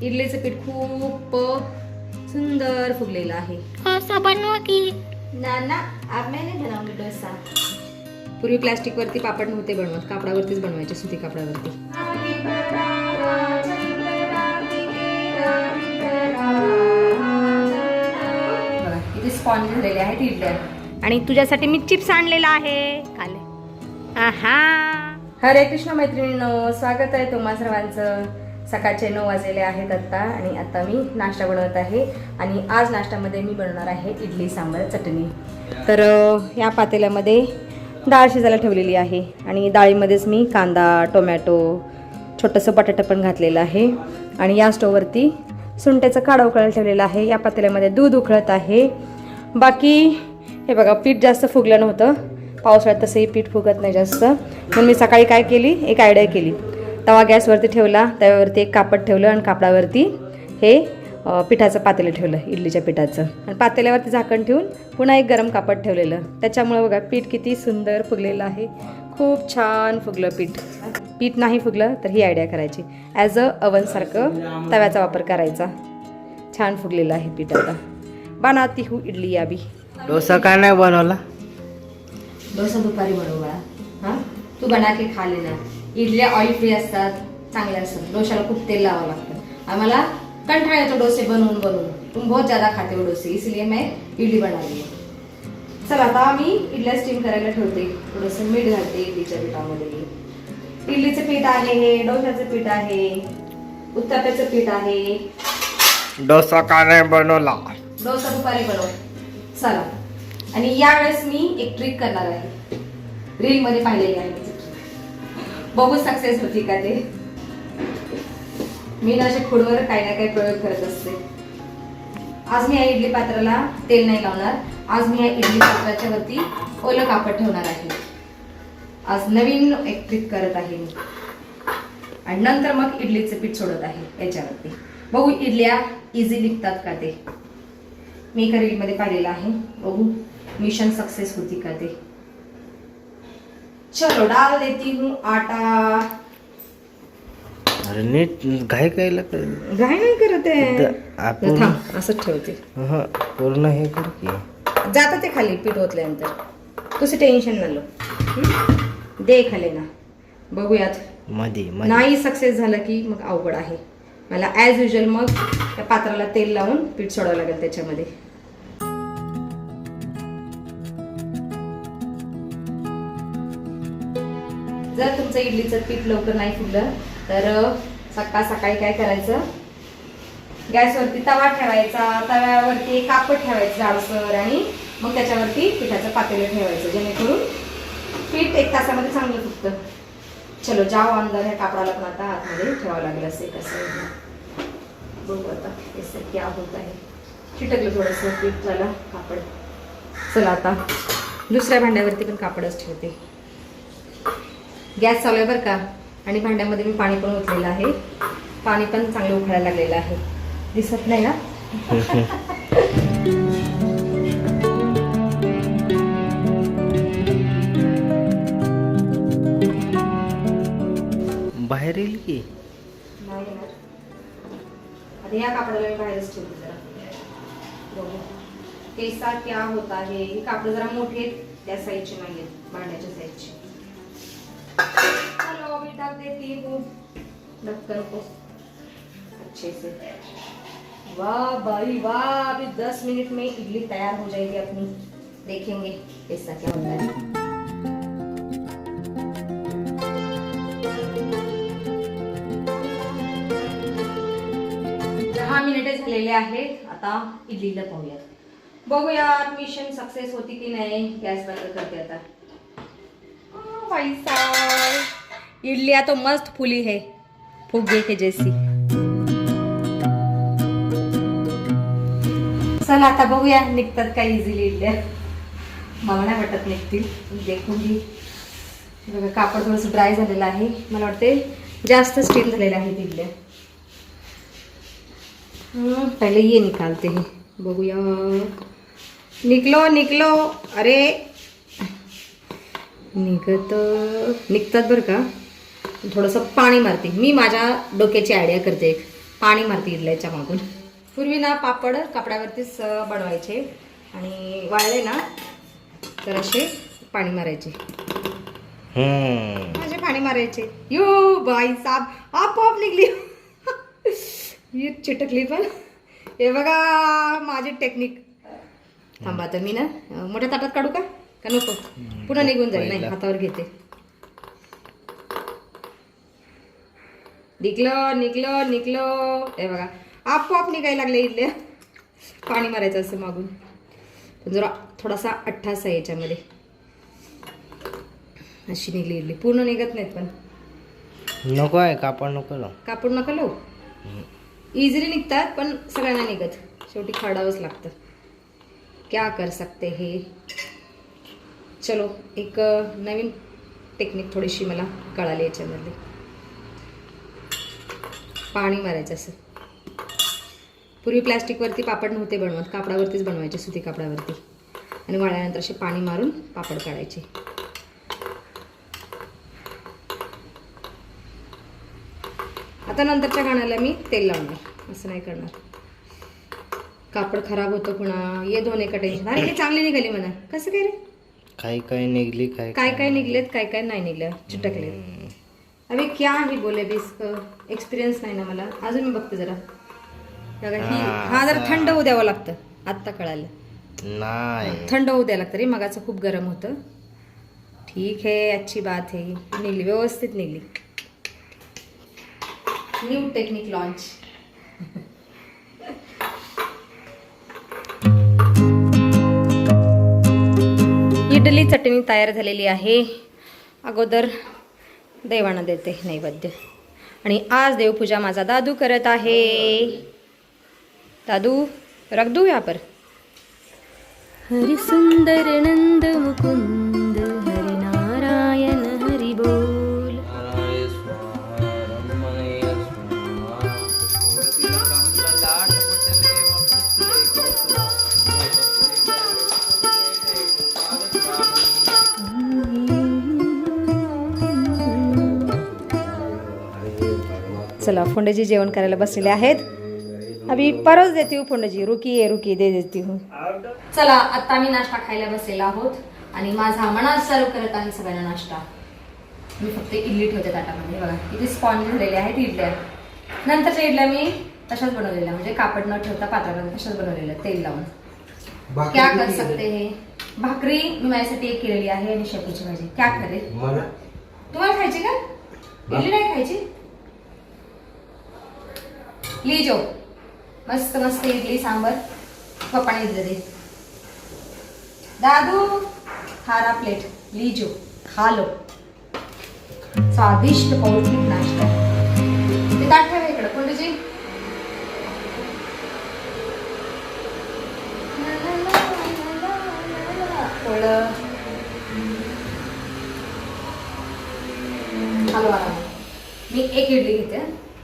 इडलीचं पीठ खूप सुंदर फुगलेलं आहे. डोसा बनवा की. ना अब मैं नहीं बनाऊंगी डोसा. पूर्वी प्लास्टिक वरती पापड नव्हते बनवत, कापडावरतीच बनवायचे, सुती कापडावरती. बघा किती स्पॉन्ज झालेले आहेत इडल्या. आणि तुझ्यासाठी मी चिप्स आणलेला आहे. खाले. आहा. हरे कृष्ण मैत्रिणींनो, स्वागत आहे तुम्हा सर्वांचं. सकाळचे 9 वाजलेले आहेत आत्ता आणि आता मी नाश्ता बनवत आहे. आणि आज नाश्त्यामध्ये मी बनवणार आहे इडली सांबार चटणी. तर या पातेल्यामध्ये डाळ शिजायला ठेवलेली आहे आणि डाळीमध्येच मी कांदा, टोमॅटो, छोटंसं बटाटा पण घातलेलं आहे. आणि या स्टोववरती सुंठ्याचं काढा उकळायला ठेवलेलं आहे. या पातेल्यामध्ये दूध उकळत आहे. बाकी हे बघा, पीठ जास्त फुगलं नव्हतं. पावसाळ्यात तसंही पीठ फुगत नाही जास्त. म्हणून मी सकाळी काय केली, एक आयडिया केली. तवा गॅसवरती ठेवला, तव्यावरती एक कापड ठेवलं आणि कापडावरती हे पिठाचं पातेलं ठेवलं, इडलीच्या पिठाचं. आणि पातेल्यावरती झाकण ठेवून पुन्हा एक गरम कापड ठेवलेलं. त्याच्यामुळे बघा पीठ किती सुंदर फुगलेलं आहे. खूप छान फुगलं पीठ. पीठ नाही फुगलं तर ही आयडिया करायची, ॲज अ अवनसारखं तव्याचा वापर करायचा. छान फुगलेलं आहे पीठ. आता बनाती हूँ इडली याबी. डोसा का नाही बनवला? डोसा दुपारी बनवू बाळा. हां, तू बना के खा लेना. इडल्या ऑइल फ्री असतात, चांगल्या असतात. डोशाला खूप तेल लावावं लागतं. आम्हाला कंटाळा येतो डोसे बनवून बनवून. तुम बहुत ज़्यादा खाते हो डोसे, इसलिए मैं इडली बना रही हूँ. चला आता मी इडल्या स्टीम करायला ठेवते. थोडंसं मीठ घालते इडलीच्या पिठामध्ये. इडलीचं पीठ आहे हे, डोशाचं पीठ आहे, उत्तप्याचं पीठ आहे. डोसा का नाही बनवला? डोसा दुपारी बनव. चला. आणि यावेळेस मी एक ट्रिक करणार आहे. रीलमध्ये पाहिलेली आहे. बघू सक्सेस होती का ते. मी ना अशा खोडवर काही ना काही प्रयोग करत असते. आज मी या इडली पात्राला तेल नाही लावणार. आज मी या इडली पात्राच्या वरती ओलं कापड ठेवणार आहे. आज नवीन एक ट्रिक करत आहे मी. आणि नंतर मग इडलीचं पीठ सोडत आहे याच्यावरती. बघू इडल्या इझी निघतात का ते. मी एका रीलमध्ये पाहिलेलं आहे. बघू मिशन सक्सेस होती का ते. चलो डाल देती हूँ आटा. अरे नीट घाई कायला कर. घाई नाही करत आहे. आपण थांब, असंच ठेवते. पूर्ण हे कर की. जातं ते खाली पीठ ओतल्यानंतर. तुझं टेन्शन न लो. दे खाली ना. बघूयात. मध्ये नाही सक्सेस झालं की मग अवघड आहे. मला ॲज युजल मग त्या पात्राला तेल लावून पीठ सोडावं लागेल त्याच्यामध्ये. जर तुमचं इडलीचं पीठ लवकर नाही फुगलं तर सकाळी काय करायचं, गॅसवरती तवा ठेवायचा. तव्यावरती एक कापड ठेवायचं जाडसर आणि मग त्याच्यावरती पिठाचं पातेलं ठेवायचं, जेणेकरून पीठ 1 तासामध्ये चांगलं फुगतं. चलो जाओ अंदर. ह्या कापडाला पण आता आतमध्ये ठेवावं लागेल. असे कसं बघू आता कसं क्या होत आहे. चिटकलं थोडंसं पीठ झालं कापड. चला आता दुसऱ्या भांड्यावरती पण कापडच ठेवते. गॅस चालू आहे बरं का. आणि भांड्यामध्ये मी पाणी पण ओतलेलं आहे. पाणी पण चांगलं उकळायला लागलेलं आहे. दिसत नाही ना. बाहेर येईल की नाही येणार. आता या कापडाला मी बाहेरच ठेवते जरा. बघू कैसा क्या होता है. हे कापड जरा मोठे आहेत, त्या साईजचे नाही आहेत, भांड्याच्या साईजचे. चलो अभी ढक देती हूँ ढक्कन को अच्छे से. वाह भाई वाह. अभी 10 मिनट में इडली तैयार हो जाएगी अपनी. देखेंगे कैसा क्या होता है. 10 मिनिटे झालेले आहेत. आता इडलीला पाहूयात. बघूयात मिशन सक्सेस होती की नाही. गॅस बंद करते आता. भाई साहब इडलियाँ तो मस्त फूली है, फुग्गे के जैसी. चला आता बघूया निघतात का इझिली इडल्या. मला नाही वाटत निघतील. देखूंगी. बघा कापड थोडंसं ड्राय झालेलं आहे. मला वाटते जास्त स्टीम झालेलं आहे इडल्या. पहले ये निकालते हैं. बघूया. निकलो. अरे निघतात बरं का. थोडंसं पाणी मारते मी. माझ्या डोक्याची आयडिया करते. पाणी मारते इडल्याच्या मागून. पूर्वी ना पापड कापडावरतीच बनवायचे आणि वाळले ना तर असे पाणी मारायचे. असे पाणी मारायचे. यो बाई साब आपोआप निघली. ही चिटकली पण. हे बघा माझी टेक्निक. थांबा तर मी ना मोठ्या ताटात काढू का नको? पुन्हा निघून जाईल. नाही, हातावर घेते. निघलं. हे बघा आपोआप निघायला लागले इडल्या. पाणी मारायचं असं मागून. पण जरा थोडासा अठ्ठास आहे याच्यामध्ये. अशी निघली इडली. पूर्ण निघत नाहीत पण. नको आहे कापड नको लावू. कापड नका लो. इझिली निघतात पण सगळ्यांना निघत. शेवटी खरडावंच लागतं. क्या कर सकते हे. चलो एक नवीन टेक्निक थोडीशी मला कळाली याच्यामधली. पाणी मारायचं असं. पूर्वी प्लॅस्टिकवरती पापड नव्हते बनवत, कापडावरतीच बनवायचे, सुती कापडावरती. आणि वाळल्यानंतर असे पाणी मारून पापड काढायचे. आता नंतरच्या गाण्याला मी तेल लावणार, असं नाही करणार. कापड खराब होतं पुन्हा. ये धोने का टेन्शन. अरे हे चांगली निघाली म्हणा. कसं काय रे? काही निघली काय निघलेत, काय नाही निघलं, चिटकले. अरे क्या ही बोले बीस एक्सपिरियन्स नाही ना मला अजून. मी बघते जरा. हा जरा थंड होऊ द्यावं लागतं. आत्ता कळालं. नाही थंड होऊ द्यावं लागतं रे. मगाचं खूप गरम होतं. ठीक आहे, अच्छी बात है. निघली, व्यवस्थित निघली. New technique launch. Idli chutney तयार झालेली आहे. अगोदर देवांना देते नैवेद्य. आणि आज देवपूजा माझा दादू करत आहे. दादू रख दू यहाँ पर. हरि सुंदर नंद मुकुंद हरि नारायण हरि बोल. चला फोंडेजी जेवण करायला बसलेले आहेत. अभी परस देती हूँ फोंडेजी. रुकी दे देती हूँ. चला आता मी नाश्ता खायला बसलेला आहोत. आणि माझा मनात सर्व करत आहे सगळ्यांना नाश्ता. मी फक्त इडली ठेवते ताटामध्ये. बघा किती स्पॉन्ज झालेले आहेत इडल्या. नंतरच्या इडल्या मी तशाच बनवलेल्या, म्हणजे कापड न ठेवता पात्रामध्ये तशाच बनवलेल्या तेल लावून. क्या कर सकते हे. भाकरी मी माझ्यासाठी एक केलेली आहे आणि शेपूची भाजी. क्या करे. तुम्हाला खायची का इडली? नाही खायची. लीजो मस्त मस्त इडली सांबर पप्पाने दिलं दे. दादू खारा प्लेट लीजो, खा लो. स्वादिष्ट पौष्टिक नाश्ता. ते ताट ठेवा इकडं कोणती. हलवा. मी एक इडली घेते.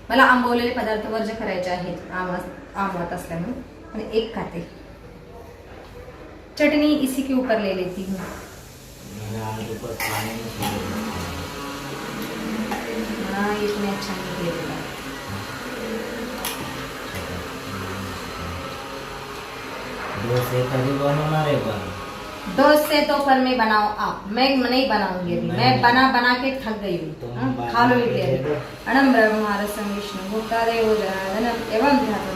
मला आंबवलेले पदार्थ वर्ज करायचे आहेत आंबवत असल्यामुळे. आणि एक खाते. चटनी इसी के ऊपर ले लेती हूँ. हाँ इसमें अच्छा निकलेगा. डोसे कभी बनवणार आहे पण. डोसे तो पर मैं बनाओ आप. मैं नहीं बनाऊंगी अभी. मैं बना के थक गई हूँ. खा लो इडली. अनम ब्रह्म रसम विष्णु भोक्तादेव जनार्दनम एवं ध्याते.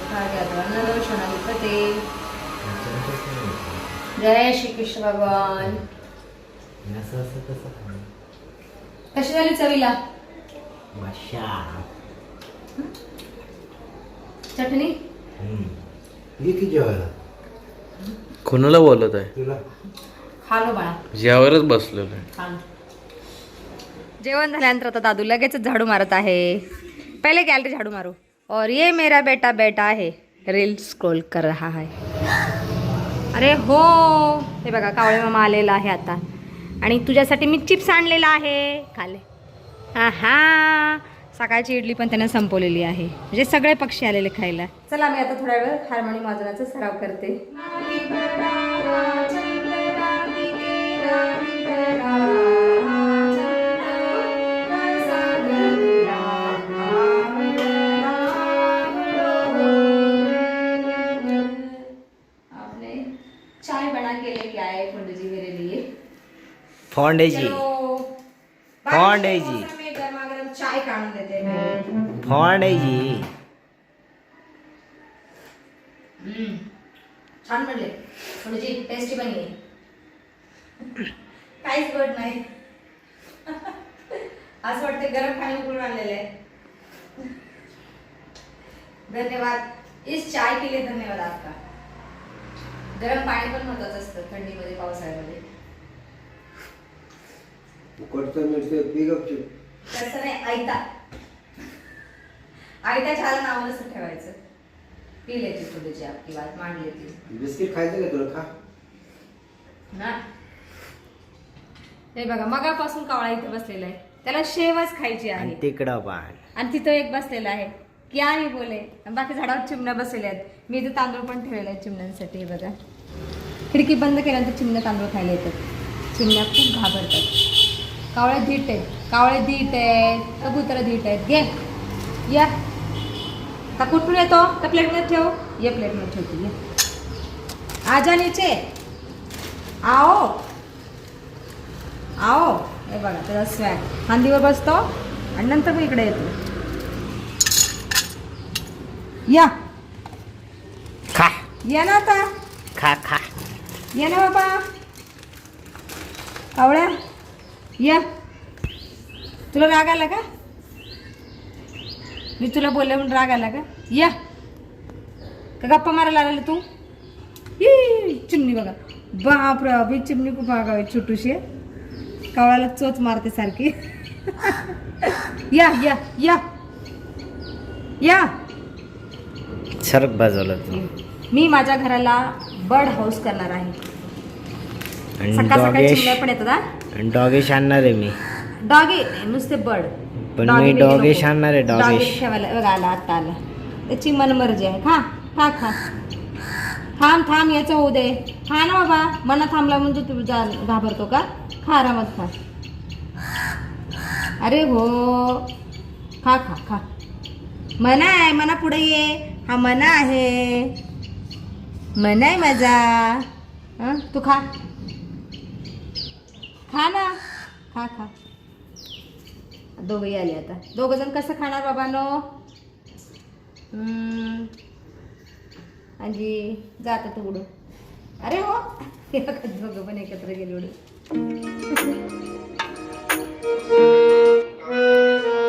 जय श्री कृष्ण भगवान. कशी झाली चवीला चटणी? कोणाला बोलत आहे? खालो बाळा. यावरच बसलेलो आहे. जेवण झाल्यानंतर आता दादू लगेच झाडू मारत आहे. पहिले गॅलरी झाडू मारू. और ये मेरा बेटा बैठा है रील स्क्रॉल कर रहा है. अरे हो, हे बघा कावळे मामा आलेला आहे आता. आणि तुझ्यासाठी मी चिप्स आणलेला आहे. खाले. हा सकाळची इडली पण त्याने संपवलेली आहे. म्हणजे सगळे पक्षी आलेले खायला. चला मी आता थोड्या वेळ हार्मोनियम वाजवण्याचा सराव करते. चाय फोंडजी मेरे लिए। फोंडेजी चलो फोंडेजी। बारिश के मौसम में गर्मा गर्म चाय काढून देते हैं। फोंडेजी छान बनले फोंडजी, टेस्टी बनी आहे. काहीच गोड नाही. असं वाटतं गरम पाणी उकळून आणलेलं आहे. धन्यवाद इस चाय के लिए, धन्यवाद आपका. गरम पाणी पण महत्वाचं असतं थंडीमध्ये, पावसाळ्यामध्ये. उकडतं मिळतं पी गपचूप. तसं नाही, आयता आयता चहाला नाव नसतं ठेवायचं. पी लेती थोडीशी आपली बात मान लेती बिस्किट खायचं का तुला? खा ना. हे बघा मगापासून कावळा इथे बसलेला आहे, त्याला शेवच खायची आहे. आणि तिकडं पण आणि तिथं एक बसलेला आहे की आणि बोले, बाकी झाडावर चिमण्या बसलेल्या आहेत. मी इथे तांदूळ पण ठेवलेला आहे चिमण्यांसाठी. हे बघा खिडकी बंद केल्यानंतर चिमण्या तांदूळ खायला येतात. चिमण्या खूप घाबरतात. कावळे धीट आहेत, कावळे धीट आहेत, कबूतर धीट आहेत. घे या का कुठून येतो त्या प्लेटमध्ये ठेव. ये प्लेटमध्ये ठेवते. ये आजा नीचे आओ आओ. हे बघा त्याचा स्वॅग, खांदीवर बसतो आणि नंतर मग इकडे येतो. या खा या ना आता, खा खा. या ना बाबा कावळ्या या. तुला राग आला का? मी तुला बोलले म्हणून राग आला का? या का गप्पा मारायला आलेला तू? ही चिमणी बघा, बापरे अभि चिमणी खूप आगावी, छोटूशी आहे. कावळ्याला चोच मारते सारखी. या या या या. सरक बाजूला तू. मी माझ्या घराला बर्ड हाऊस करणार आहे. आणि सकाळ सकाळी डॉगेश चिमण्या पण येतात. आणि डॉगेश आणणार आहे मी. डॉगी नुसते बर्ड. पण मी डॉगेश आणणार आहे. डॉगेश ठेवायला बघा, आला आता आला. त्याची मनमर्जी आहे. खा खा खा. थांब थांब याचं होऊ दे. खा ना बाबा. मना थांबला म्हणजे तू घाबरतो का? खा आरामात खा. अरे हो खा खा खा. मना आहे, मना पुढे ये. हा मना आहे, मना आहे माझा. हं तू खा खा ना, खा खा. दोघंही आले आता. दोघं जण कसं खाणार बाबांनो? आणि जात तू उडून. अरे हो दोघं पण एकत्र गेले उडून.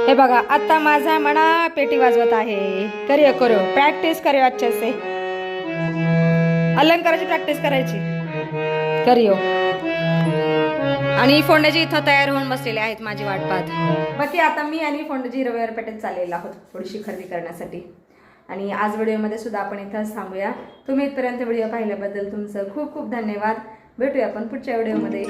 हे बघा आता माझा मना पेटी वाजवत आहे. करूया करू प्रॅक्टिस करूया अच्छे से. अलंकाराची प्रॅक्टिस करायची. करूया. आणि फोंडजी इथं तयार होऊन बसलेले आहेत माझी वाट पाहत. बाकी आता मी आणि फोंडजी रविवार पेठेत चाललेलो आहोत थोडीशी खरेदी करण्यासाठी. आणि आज व्हिडिओमध्ये सुद्धा आपण इथंच थांबूया. तुम्ही इथपर्यंत व्हिडिओ पाहिल्याबद्दल तुमचं खूप खूप धन्यवाद. भेटूया आपण पुढच्या व्हिडिओमध्ये.